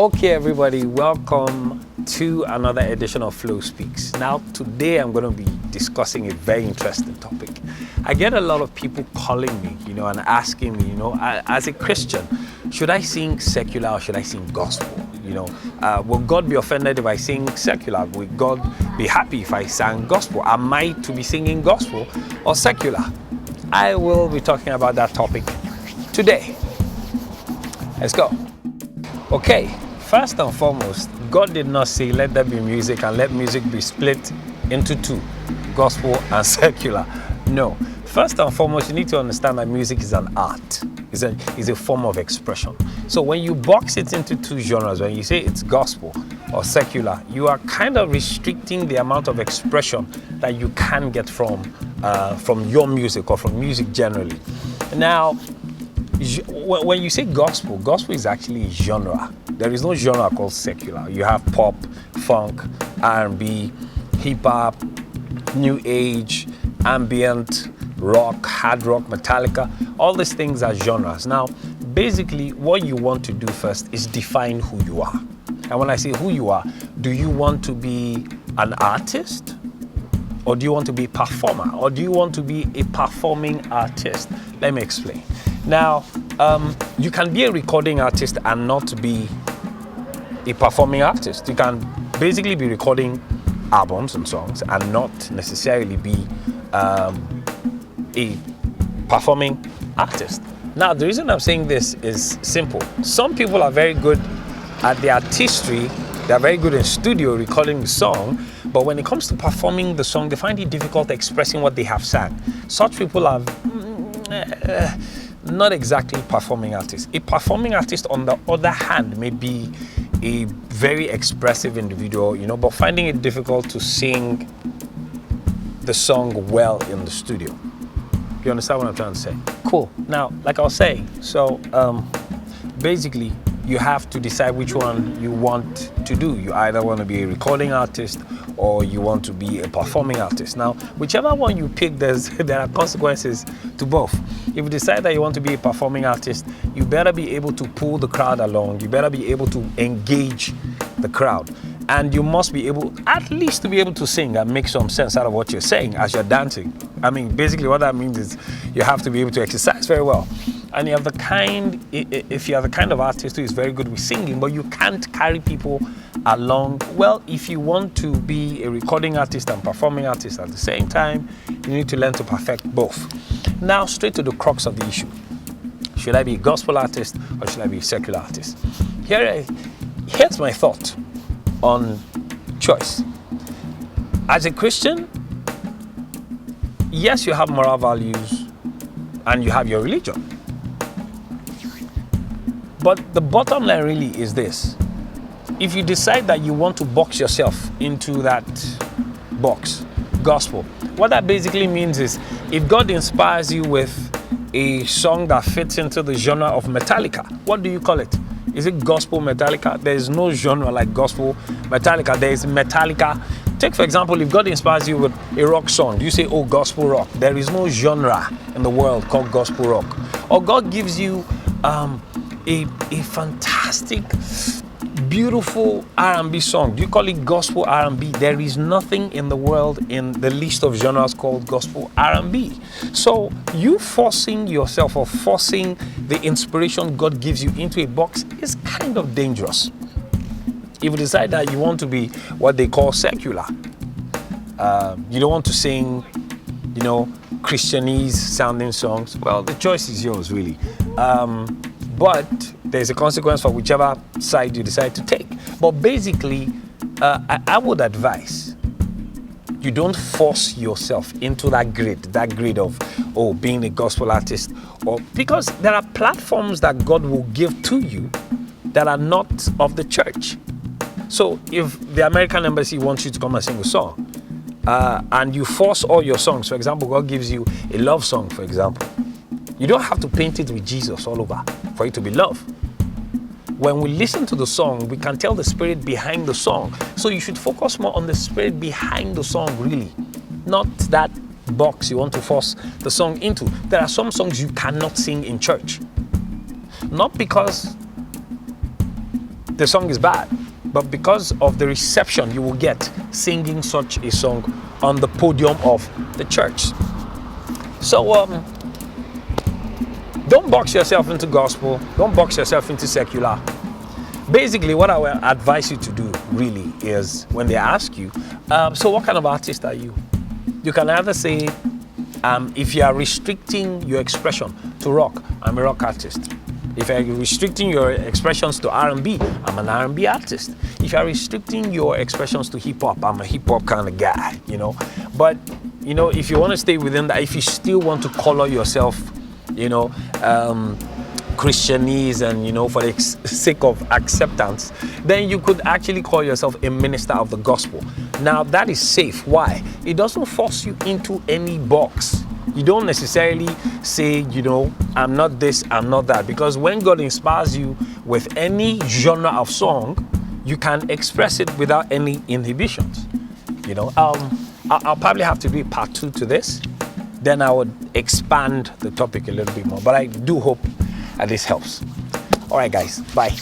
Okay, everybody, welcome to another edition of Flow Speaks. Now, today I'm going to be discussing a very interesting topic. I get a lot of people calling me, and asking me, as a Christian, should I sing secular or should I sing gospel? Will God be offended if I sing secular? Will God be happy if I sang gospel? Am I to be singing gospel or secular? I will be talking about that topic today. Let's go. Okay, first and foremost, God did not say let there be music and let music be split into two, gospel and secular. No. First and foremost, you need to understand that music is an art. It's a form of expression. So when you box it into two genres, when you say it's gospel or secular, you are kind of restricting the amount of expression that you can get from your music or from music generally. Now, when you say gospel is actually a genre. There is no genre called secular. You have pop, funk, R&B, hip-hop, new age, ambient, rock, hard rock, Metallica. All these things are genres. Now, basically, what you want to do first is define who you are. And when I say who you are, do you want to be an artist? Or do you want to be a performer? Or do you want to be a performing artist? Let me explain. Now, you can be a recording artist and not be a performing artist. You can basically be recording albums and songs and not necessarily be a performing artist. Now, the reason I'm saying this is simple. Some people are very good at the artistry. They're very good in studio recording the song, but when it comes to performing the song, they find it difficult expressing what they have sang. Such people are not exactly performing artists. A performing artist, on the other hand, may be a very expressive individual, but finding it difficult to sing the song well in the studio. You understand what I'm trying to say? Cool. Now, like I was saying, so basically, you have to decide which one you want to do. You either want to be a recording artist or you want to be a performing artist. Now, whichever one you pick, there are consequences to both. If you decide that you want to be a performing artist, you better be able to pull the crowd along. You better be able to engage the crowd. And you must be able, at least to be able to sing and make some sense out of what you're saying as you're dancing. I mean, basically what that means is you have to be able to exercise very well. And if you are the kind of artist who is very good with singing, but you can't carry people along, well, if you want to be a recording artist and performing artist at the same time, you need to learn to perfect both. Now, straight to the crux of the issue. Should I be a gospel artist or should I be a secular artist? Here's my thought on choice. As a Christian, yes, you have moral values and you have your religion. But the bottom line really is this. If you decide that you want to box yourself into that box, gospel, what that basically means is if God inspires you with a song that fits into the genre of Metallica, what do you call it? Is it gospel Metallica? There is no genre like gospel Metallica. There is Metallica. Take, for example, if God inspires you with a rock song, you say, oh, gospel rock. There is no genre in the world called gospel rock. Or God gives you a fantastic, beautiful R&B song. Do you call it gospel R&B? There is nothing in the world in the list of genres called gospel R&B. So you forcing yourself or forcing the inspiration God gives you into a box is kind of dangerous. If you decide that you want to be what they call secular, you don't want to sing, Christianese sounding songs, well, the choice is yours, really. But there's a consequence for whichever side you decide to take. But basically, I would advise you don't force yourself into that grid of, being a gospel artist, or because there are platforms that God will give to you that are not of the church. So if the American embassy wants you to come and sing a song, and you force all your songs, for example, God gives you a love song, for example, you don't have to paint it with Jesus all over for it to be love. When we listen to the song, we can tell the spirit behind the song. So you should focus more on the spirit behind the song, really, not that box you want to force the song into. There are some songs you cannot sing in church. Not because the song is bad, but because of the reception you will get singing such a song on the podium of the church. So don't box yourself into gospel, don't box yourself into secular. Basically, what I will advise you to do really is when they ask you, so what kind of artist are you? You can either say, if you are restricting your expression to rock, I'm a rock artist. If you're restricting your expressions to R&B, I'm an R&B artist. If you're restricting your expressions to hip-hop, I'm a hip-hop kind of guy, you know. But, you know, if you want to stay within that, if you still want to color yourself, you know, Christianese and, you know, for the sake of acceptance, then you could actually call yourself a minister of the gospel. Now, that is safe. Why? It doesn't force you into any box. You don't necessarily say, you know, I'm not this, I'm not that. Because when God inspires you with any genre of song, you can express it without any inhibitions. You know, I'll probably have to do a part 2 to this. Then I would expand the topic a little bit more. But I do hope that this helps. All right, guys. Bye.